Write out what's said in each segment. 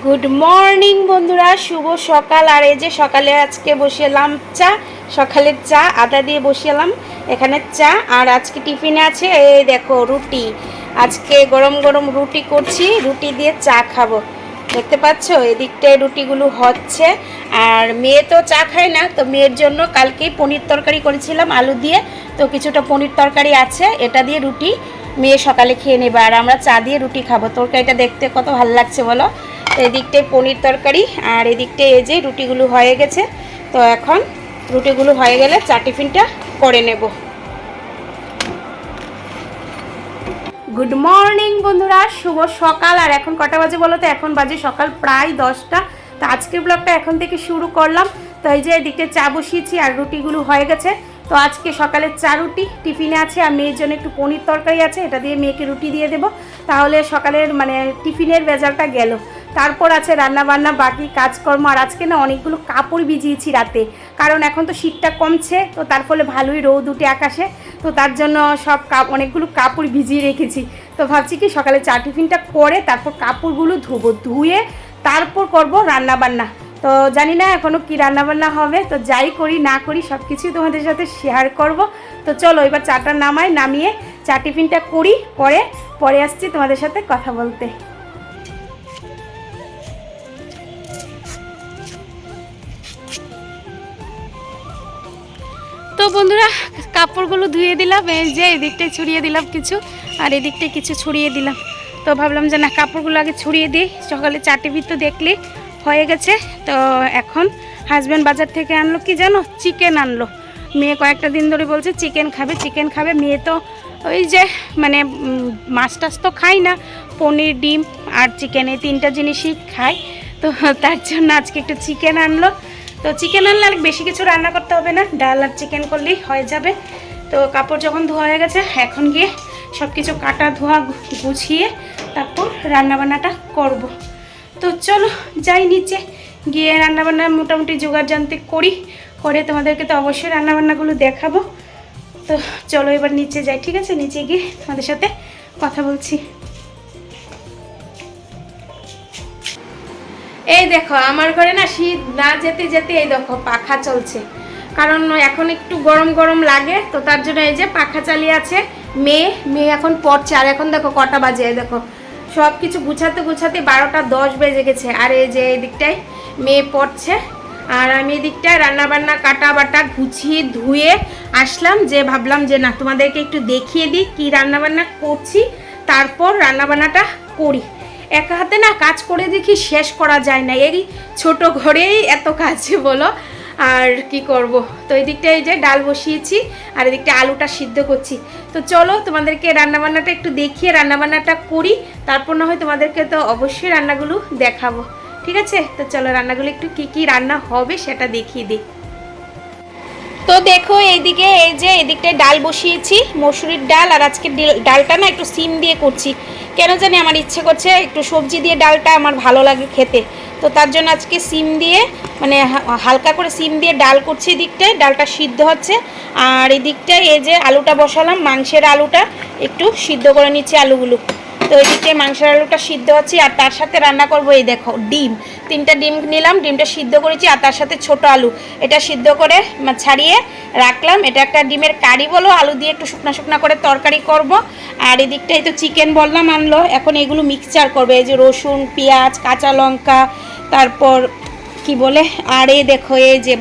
Good morning বন্ধুরা, শুভ সকাল। আর এই যে সকালে আজকে বসিয়েলাম চা, সকালের চা আদা দিয়ে বসিয়েলাম এখানে চা। আর আজকে টিফিনে আছে এই দেখো রুটি। আজকে গরম গরম রুটি করছি, রুটি দিয়ে চা খাবো। দেখতে পাচ্ছ এদিকটায় রুটিগুলো হচ্ছে। আর মেয়ে তো চা খায় না, তো মেয়ের জন্য কালকেই পনির তরকারি করেছিলাম আলু দিয়ে, তো কিছুটা পনির তরকারি আছে, এটা দিয়ে রুটি মেয়ে সকালে খেয়ে নেবে। আর আমরা চা দিয়ে রুটি খাবো। তরকারিটা দেখতে কত ভালো লাগছে বলো। এদিকটায় পনির তরকারি আর এদিকটায় এই যে রুটিগুলো হয়ে গেছে। তো এখন রুটিগুলো হয়ে গেলে চা টিফিনটা করে নেব। গুড মর্নিং বন্ধুরা, শুভ সকাল। আর এখন কটা বাজে বলো তো? এখন বাজে সকাল প্রায় 10টা। তো আজকের ব্লগটা এখন থেকে শুরু করলাম। তো এই যে এদিকে চা বসিয়েছি আর রুটিগুলো হয়ে গেছে। তো আজকে সকালের চা রুটি টিফিনে আছে, আর মেয়ের জন্য একটু পনির তরকারি আছে, এটা দিয়ে মেয়েকে রুটি দিয়ে দেবো। তাহলে সকালের টিফিনের ভেজালটা গেল। তারপর আছে রান্না বান্না, বাকি কাজকর্ম। আর আজকে না অনেকগুলো কাপড় ভিজিয়েছি রাতে, কারণ এখন তো শীতটা কমছে, তো তার ফলে ভালোই রোদ উঠে আকাশে। তো তার জন্য অনেকগুলো কাপড় ভিজিয়ে রেখেছি। তো ভাবছি কি সকালে চা টিফিনটা করে তারপর কাপড়গুলো ধুবো, ধুয়ে তারপর করব রান্না বান্না। তো জানি না এখনও কি রান্নাবান্না হবে, তো যাই করি না করি সব কিছুই তোমাদের সাথে শেয়ার করব। তো চলো এবার চাটা নামিয়ে চা টিফিনটা করি, পরে আসছি তোমাদের সাথে কথা বলতে। তো বন্ধুরা, কাপড়গুলো ধুয়ে দিলাম, এই যে এদিকটায় ছড়িয়ে দিলাম কিছু, আর এদিকটায় কিছু ছড়িয়ে দিলাম। তো ভাবলাম যে না, কাপড়গুলো আগে ছড়িয়ে দিই, সকালে চা টিফিন তো দেখলে হয়ে গেছে। তো এখন হাজব্যান্ড বাজার থেকে আনলো কি জানো, চিকেন আনলো। মেয়ে কয়েকটা দিন ধরে বলছে চিকেন খাবে। মেয়ে তো ওই যে মাছ টাছ তো খাই না, পনির, ডিম আর চিকেন এই তিনটা জিনিসই খায়। তো তার জন্য আজকে একটু চিকেন আনলো। তো চিকেন আনলে আর বেশি কিছু রান্না করতে হবে না, ডাল আর চিকেন করলেই হয়ে যাবে। তো কাপড় যখন ধোয়া হয়ে গেছে, এখন গিয়ে সব কিছু কাটা ধোয়া গুছিয়ে তারপর রান্নাবান্নাটা করব। তো চলো যাই নিচে গিয়ে রান্নাবান্না মোটামুটি জোগাড় জানতে করে তোমাদেরকে তো অবশ্যই রান্নাবান্নাগুলো দেখাবো। তো চলো এবার নিচে যাই, ঠিক আছে? নিচে গিয়ে তোমাদের সাথে কথা বলছি। এই দেখো আমার ঘরে না শীত না যেতে যেতে এই দেখো পাখা চলছে, কারণ এখন একটু গরম গরম লাগে, তো তার জন্য এই যে পাখা চালিয়ে আছে। মেয়ে এখন পড়ছে, আর এখন দেখো কটা বাজে, দেখো সব কিছু গুছাতে 12টা 10 বেজে গেছে। আর এই যে এই দিকটায় মেয়ে পড়ছে, আর আমি এদিকটায় রান্নাবান্না কাটা বাটা গুছিয়ে ধুয়ে আসলাম, যে ভাবলাম যে না তোমাদেরকে একটু দেখিয়ে দিই কি রান্নাবান্না করছি, তারপর রান্নাবান্নাটা করি। একা হাতে না কাজ করে দেখি শেষ করা যায় না, এই ছোট ঘরেই এত কাজ বলো, আর কি করব। তো এই দিকটা এই যে ডাল বসিয়েছি, আর এদিকটা আলুটা সিদ্ধ করছি। তো চলো তোমাদেরকে রান্নাবান্নাটা একটু দেখিয়ে রান্নাবান্নাটা করি, তারপর না হয় তোমাদেরকে তো অবশ্যই রান্নাগুলো দেখাবো, ঠিক আছে? তো চলো রান্নাগুলো একটু কি রান্না হবে সেটা দেখিয়ে দিই। তো দেখো এইদিকে এই যে এদিকটায় ডাল বসিয়েছি, মসুরির ডাল। আর আজকে ডালটা না একটু সিম দিয়ে করছি, কেন জানি আমার ইচ্ছে করছে একটু সবজি দিয়ে ডালটা আমার ভালো লাগে খেতে। তো তার জন্য আজকে সিম দিয়ে হালকা করে সিম দিয়ে ডাল করছি। এদিকটায় ডালটা সিদ্ধ হচ্ছে, আর এদিকটায় এই যে আলুটা বসালাম, মাংসের আলুটা একটু সিদ্ধ করে নিচ্ছি আলুগুলো। তো এদিকে মাংসের আলুটা সিদ্ধ হচ্ছে, আর তার সাথে রান্না করব এই দেখো ডিম। 3টা ডিম নিলাম, ডিমটা সিদ্ধ করেছি, আর তার সাথে ছোট আলু এটা সিদ্ধ করে ছাড়িয়ে রাখলাম। এটা একটা ডিমের কারি বলো, আলু দিয়ে একটু শুকনা করে তরকারি করব। আর এদিকটাই তো চিকেন বললাম আনলো, এখন এগুলো মিক্সচার করবে, এই যে রসুন, পেঁয়াজ, কাঁচা লঙ্কা, তারপর কি বলে, আর এই দেখো এই যে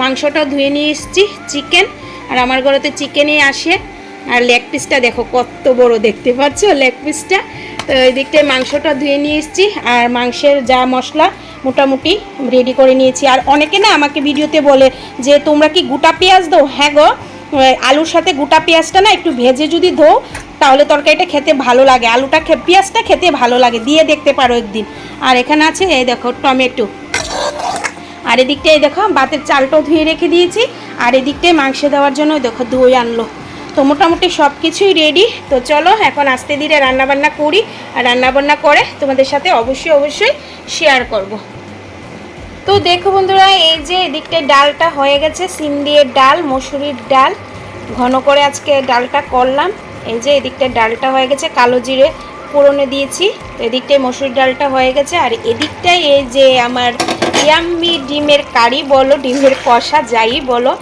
মাংসটা ধুয়ে নিয়ে এসেছি চিকেন। আর আমার ঘরে তো চিকেনই আসে। আর লেগ পিসটা দেখো কত বড়, দেখতে পাচ্ছ লেগ পিসটা। তো এই দিকটায় মাংসটা ধুয়ে নিয়ে এসেছি, আর মাংসের যা মশলা মোটামুটি রেডি করে নিয়েছি। আর অনেকে না আমাকে ভিডিওতে বলে যে তোমরা কি গোটা পেঁয়াজ দাও? হ্যাঁ গো, আলুর সাথে গোটা পেঁয়াজটা না একটু ভেজে যদি ধোও তাহলে তরকারিটা খেতে ভালো লাগে, পেঁয়াজটা খেতে ভালো লাগে, দিয়ে দেখতে পারো একদিন। আর এখানে আছে এই দেখো টমেটো, আর এদিকটায় দেখো ভাতের চালটাও ধুয়ে রেখে দিয়েছি, আর এদিকটায় মাংসে দেওয়ার জন্য দেখো দই আনলো। তো মোটামুটি সব কিছুই রেডি। তো চলো এখন আস্তে ধীরে রান্নাবান্না করি, আর রান্নাবান্না করে তোমাদের সাথে অবশ্যই শেয়ার করব। তো দেখো বন্ধুরা, এই যে এদিকটায় ডালটা হয়ে গেছে, সিম দিয়ে ডাল, মসুরির ডাল ঘন করে আজকে ডালটা করলাম। এই যে এদিকটায় ডালটা হয়ে গেছে, কালো জিরে ফোড়নে দিয়েছি। তো এদিকটায় মসুর ডালটা হয়ে গেছে, আর এদিকটায় এই যে আমার ইয়াম্মি ডিমের কারি বলো, ডিমের কষা যাই বলো,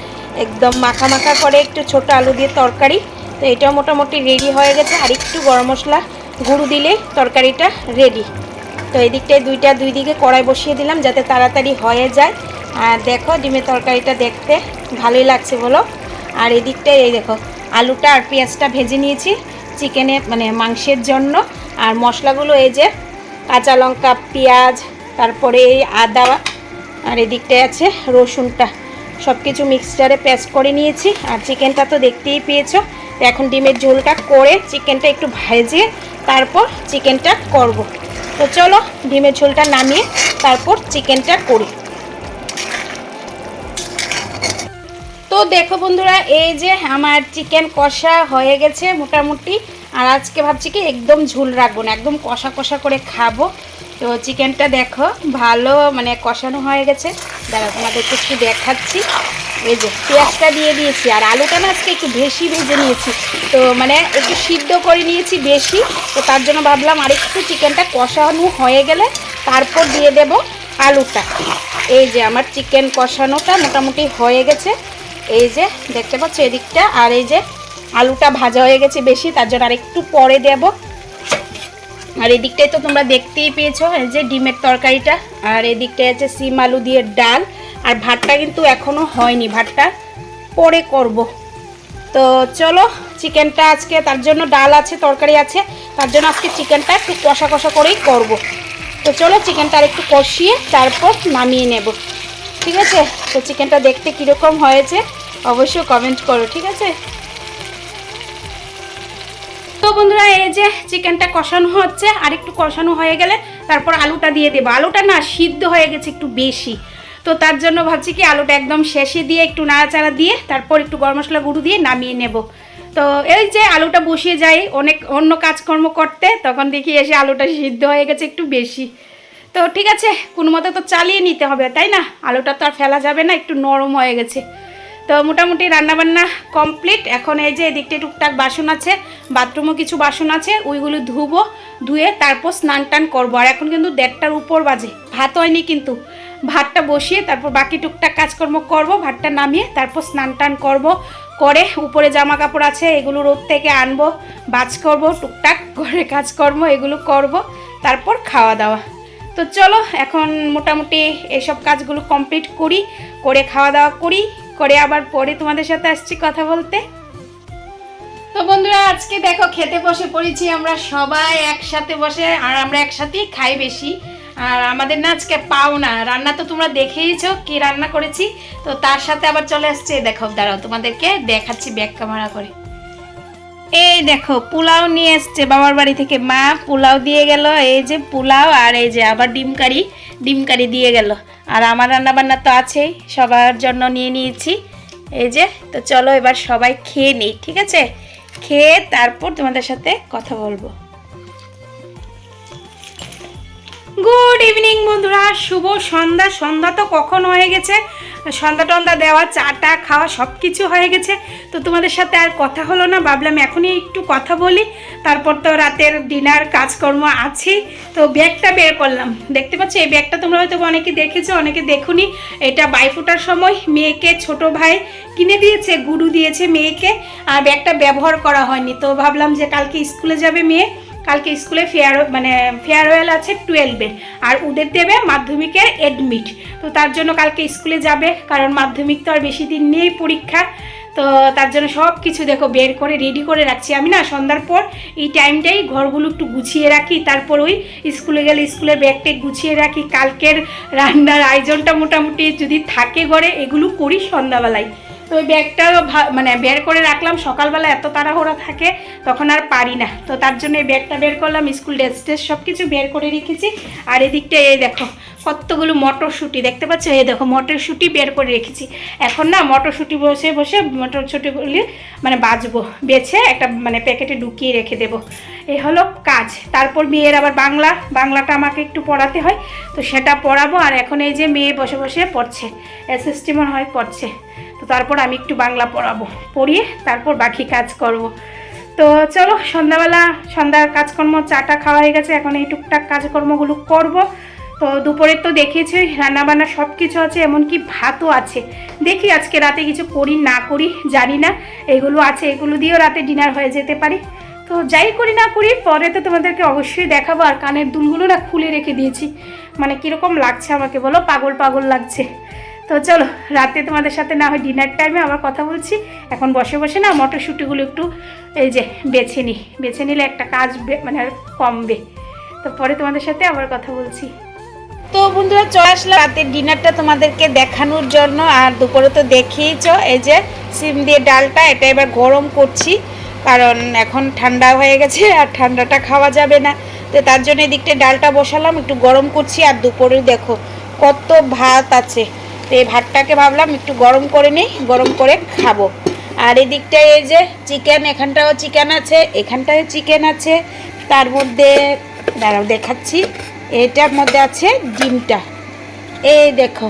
একদম মাখা মাখা করে একটু ছোট আলু দিয়ে তরকারি। তো এটাও মোটামুটি রেডি হয়ে গেছে, আর একটু গরম মশলা গুঁড়ো দিলে তরকারিটা রেডি। তো এদিকটায় দুই দিকে কড়াই বসিয়ে দিলাম যাতে তাড়াতাড়ি হয়ে যায়। আর দেখো ডিমের তরকারিটা দেখতে ভালোই লাগছে বলো। আর এদিকটায় এই দেখো আলুটা আর পেঁয়াজটা ভেজে নিয়েছি চিকেনে মানে মাংসের জন্য। আর মশলাগুলো এই যে কাঁচা লঙ্কা, পেঁয়াজ, তারপরে এই আদা, আর এদিকটায় আছে রসুনটা, সব কিছু মিক্সচারে পেস্ট করে নিয়েছি। আর চিকেনটা তো দেখতেই পেয়েছো। তো এখন ডিমের ঝোলটা করে চিকেনটা একটু ভেজে তারপর চিকেনটা করব। তো চলো ডিমের ঝোলটা নামিয়ে তারপর চিকেনটা করি। তো দেখো বন্ধুরা, এই যে আমার চিকেন কষা হয়ে গেছে মোটামুটি। আর আজকে ভাবছি কি একদম ঝোল রাখবো না, একদম কষা কষা করে খাবো। তো চিকেনটা দেখো ভালো মানে কষানো হয়ে গেছে। দাঁড়া তোমাদেরকে একটু দেখাচ্ছি। এই যে পেঁয়াজটা দিয়ে দিয়েছি, আর আলুটা না আজকে একটু বেশি ভেজে নিয়েছি, তো মানে একটু সিদ্ধ করে নিয়েছি বেশি। তো তার জন্য ভাবলাম আরেকটু চিকেনটা কষানো হয়ে গেলে তারপর দিয়ে দেব আলুটা। এই যে আমার চিকেন কষানোটা মোটামুটি হয়ে গেছে, এই যে দেখতে পাচ্ছ এদিকটা। আর এই যে আলুটা ভাজা হয়ে গেছে বেশি, তার জন্য আর একটু পরে দেব। আর এদিকটায় তো তোমরা দেখতেই পেয়েছো এই যে ডিমের তরকারিটা, আর এদিকটায় আছে সিম আলু দিয়ে ডাল। আর ভাতটা কিন্তু এখনো হয়নি, ভাতটা পরে করব। তো চলো চিকেনটা আজকে তার জন্য ডাল আছে, তরকারি আছে, তার জন্য আজকে চিকেনটা একটু কষা কষা করেই করব। তো চলো চিকেনটা আর একটু কষিয়ে তারপর নামিয়ে নেব, ঠিক আছে? তো চিকেনটা দেখতে কীরকম হয়েছে অবশ্যই কমেন্ট করো, ঠিক আছে? তো বন্ধুরা এই যে চিকেনটা কষানো হচ্ছে, আর একটু কষানো হয়ে গেলে তারপর আলুটা দিয়ে দেবো। আলুটা না সিদ্ধ হয়ে গেছে একটু বেশি, তো তার জন্য ভাবছি কি আলুটা একদম শেষে দিয়ে একটু নাড়াচাড়া দিয়ে তারপর একটু গরম মশলা গুঁড়ো দিয়ে নামিয়ে নেব। তো এই যে আলুটা বসিয়ে যাই অনেক অন্য কাজকর্ম করতে, তখন দেখি এসে আলুটা সিদ্ধ হয়ে গেছে একটু বেশি। তো ঠিক আছে, কোনো মতে তো চালিয়ে নিতে হবে, তাই না? আলুটা তো আর ফেলা যাবে না, একটু নরম হয়ে গেছে। তো মোটামুটি রান্নাবান্না কমপ্লিট। এখন এই যে এদিকটা টুকটাক বাসন আছে, বাথরুমও কিছু বাসন আছে, ওইগুলো ধুয়ে তারপর স্নান টান করবো। আর এখন কিন্তু 1:30টার উপর বাজে, ভাত হয়নি কিন্তু। ভাতটা বসিয়ে তারপর বাকি টুকটাক কাজকর্ম করব, ভাতটা নামিয়ে তারপর স্নান টান করব, করে উপরে জামা কাপড় আছে এগুলো রোদ থেকে আনবো, বাজ করব, টুকটাক ঘরে কাজকর্ম এগুলো করব, তারপর খাওয়া দাওয়া। তো চলো এখন মোটামুটি এসব কাজগুলো কমপ্লিট করি, করে খাওয়া দাওয়া করি, করে আবার পরে তোমাদের সাথে আসছি কথা বলতে। তো বন্ধুরা আজকে দেখো খেতে বসে পড়েছি আমরা সবাই একসাথে বসে, আর আমরা একসাথেই খাই বেশি। আর আমাদের না আজকে পাওনা রান্না, তো তোমরা দেখেইছো কি রান্না করেছি। তো তার সাথে আবার চলে আসছে, দেখো দাঁড়াও তোমাদেরকে দেখাচ্ছি ব্যাক ক্যামেরা করে। এই দেখো পোলাও নিয়ে এসছে বাবার বাড়ি থেকে, মা পোলাও দিয়ে গেল। এই যে পোলাও, আর এই যে আবার ডিম কারি দিয়ে গেল। আর আমার রান্না বান্না তো আছেই, সবার জন্য নিয়ে নিয়েছি এই যে। তো চলো এবার সবাই খেয়ে নিই, ঠিক আছে? খেয়ে তারপর তোমাদের সাথে কথা বলবো। গুড ইভিনিং বন্ধুরা, শুভ সন্ধ্যা। সন্ধ্যা তো কখন হয়ে গেছে, সন্ধ্যা টন্ধা দেওয়া, চাটা খাওয়া সব কিছু হয়ে গেছে। তো তোমাদের সাথে আর কথা হলো না, ভাবলাম এখনই একটু কথা বলি, তারপর তো রাতের ডিনার কাজকর্ম আছেই। তো ব্যাগটা বের করলাম, দেখতে পাচ্ছ এই ব্যাগটা তোমরা হয়তো অনেকে দেখেছো অনেকে দেখুনি। এটা বাইফোঁটার সময় মেয়েকে ছোট ভাই কিনে দিয়েছে, গুরু দিয়েছে মেয়েকে, আর ব্যাগটা ব্যবহার করা হয়নি। তো ভাবলাম যে কালকে স্কুলে যাবে মেয়ে, কালকে স্কুলে ফেয়ারওয়েল আছে 12-এর, আর ওদের দেবে মাধ্যমিকের এডমিট। তো তার জন্য কালকে স্কুলে যাবে, কারণ মাধ্যমিক তো আর বেশি দিন নেই পরীক্ষা। তো তার জন্য সব কিছু দেখো বের করে রেডি করে রাখছি। আমি না সন্ধ্যার পর এই টাইমটাই ঘরগুলো একটু গুছিয়ে রাখি, তারপর ওই স্কুলে গেলে স্কুলের ব্যাগটা গুছিয়ে রাখি। কালকের রান্নার আয়োজনটা মোটামুটি যদি থাকে ঘরে এগুলো করি সন্ধ্যাবেলায়। তো ওই ব্যাগটা বের করে রাখলাম, সকালবেলা এত তাড়াহুড়া থাকে তখন আর পারি না। তো তার জন্য এই ব্যাগটা বের করলাম, স্কুল ড্রেস সব কিছু বের করে রেখেছি। আর এদিকটা এই দেখো কতগুলো মটরশুঁটি দেখতে পাচ্ছ, এই দেখো মটরশুঁটি বের করে রেখেছি। এখন না মটরশুঁটি বসে মটরশুঁটিগুলি বাছবো, বেছে একটা প্যাকেটে ঢুকিয়ে রেখে দেবো, এই হলো কাজ। তারপর মেয়ের আবার বাংলাটা আমাকে একটু পড়াতে হয়, তো সেটা পড়াবো। আর এখন এই যে মেয়ে বসে বসে পড়ছে, এসএসটি মনে হয় পড়ছে। তো তারপর আমি একটু বাংলা পড়াবো, পড়িয়ে তারপর বাকি কাজ করব। তো চলো সন্ধ্যাবেলা সন্ধ্যার কাজকর্ম চাটা খাওয়া হয়ে গেছে, এখন এই টুকটাক কাজকর্মগুলো করব। তো দুপুরে তো দেখিয়েছি রান্নাবান্না সব কিছু আছে, এমনকি ভাতও আছে। দেখি আজকে রাতে কিছু করি না করি জানি না, এগুলো আছে, এগুলো দিয়েও রাতে ডিনার হয়ে যেতে পারি। তো যাই করি না করি পরে তো তোমাদেরকে অবশ্যই দেখাবো। আর কানের দুলগুলো না খুলে রেখে দিয়েছি, মানে কীরকম লাগছে আমাকে বলো, পাগল পাগল লাগছে। তো চলো রাতে তোমাদের সাথে না হয় ডিনার টাইমে আবার কথা বলছি। এখন বসে বসে না মটরশুঁটিগুলো একটু এই যে বেছে নিলে একটা কাজ মানে কমবে। তো পরে তোমাদের সাথে আবার কথা বলছি। তো বন্ধুরা চলে আসলাম রাতের ডিনারটা তোমাদেরকে দেখানোর জন্য। আর দুপুরে তো দেখিয়েছ এই যে সিম দিয়ে ডালটা, এটা এবার গরম করছি, কারণ এখন ঠান্ডা হয়ে গেছে আর ঠান্ডাটা খাওয়া যাবে না। তো তার জন্য এদিকটা ডালটা বসালাম, একটু গরম করছি। আর দুপুরে দেখো কত ভাত আছে, তো এই ভাতটাকে ভাবলাম একটু গরম করে নিই, গরম করে খাবো। আর এদিকটায় এই যে চিকেন, এখানটাও চিকেন আছে, এখানটাও চিকেন আছে, তার মধ্যে দাঁড়াও দেখাচ্ছি, এটার মধ্যে আছে ডিমটা, এই দেখো।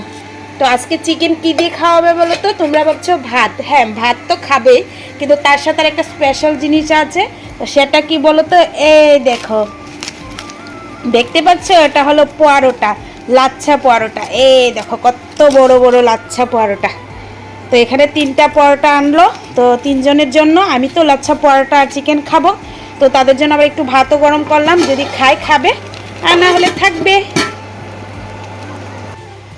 তো আজকে চিকেন কী দিয়ে খাওয়াবে বলো তো? তোমরা ভাবছো ভাত, হ্যাঁ ভাত তো খাবে, কিন্তু তার সাথে আর একটা স্পেশাল জিনিস আছে। তো সেটা কি বলো তো? এই দেখো, দেখতে পাচ্ছ, এটা হলো পোয়ারোটা, লাচ্ছা পরোটা। এই দেখো কত বড় বড় লাচ্ছা পরোটা। তো এখানে 3টা পরোটা আনলো, তো 3 জনের জন্য। আমি তো লাচ্ছা পরোটা আর চিকেন খাবো, তো তাদের জন্য আবার একটু ভাতও গরম করলাম, যদি খাবে আর না হলে থাকবে।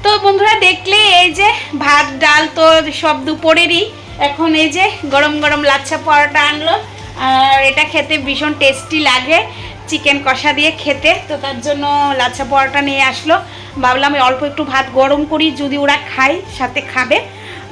তো বন্ধুরা দেখলে এই যে ভাত ডাল তো সব দুপুরেরই, এখন এই যে গরম গরম লাচ্ছা পরোটা আনলো। আর এটা খেতে ভীষণ টেস্টি লাগে চিকেন কষা দিয়ে খেতে, তো তার জন্য লাচ্ছা পরোটা নিয়ে আসলো। ভাবলাম অল্প একটু ভাত গরম করি, যদি ওরা খায় সাথে খাবে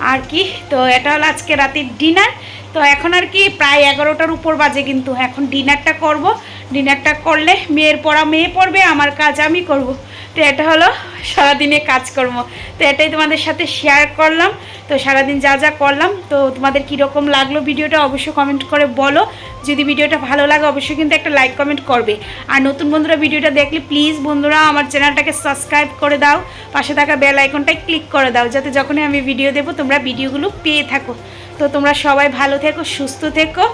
আর কি। তো এটা হলো আজকে রাতের ডিনার। তো এখন আর কি প্রায় 11টার উপর বাজে, কিন্তু এখন ডিনারটা করব। ডিনারটা করলে মেয়ের পড়া মেয়ে পড়বে, আমার কাজ আমি করব। তো এটা হলো সারাদিনে কাজকর্ম, তো এটাই তোমাদের সাথে শেয়ার করলাম। তো সারাদিন যা যা করলাম, তো তোমাদের কীরকম লাগলো ভিডিওটা অবশ্যই কমেন্ট করে বলো। যদি ভিডিওটা ভালো লাগে অবশ্যই কিন্তু একটা লাইক কমেন্ট করবে। আর নতুন বন্ধুরা ভিডিওটা দেখলে প্লিজ বন্ধুরা আমার চ্যানেলটাকে সাবস্ক্রাইব করে দাও, পাশে থাকা বেল আইকনটায় ক্লিক করে দাও, যাতে যখনই আমি ভিডিও দেবো তোমরা ভিডিওগুলো পেয়ে থাকো। তো তোমরা সবাই ভালো থেকো, সুস্থ থেকো।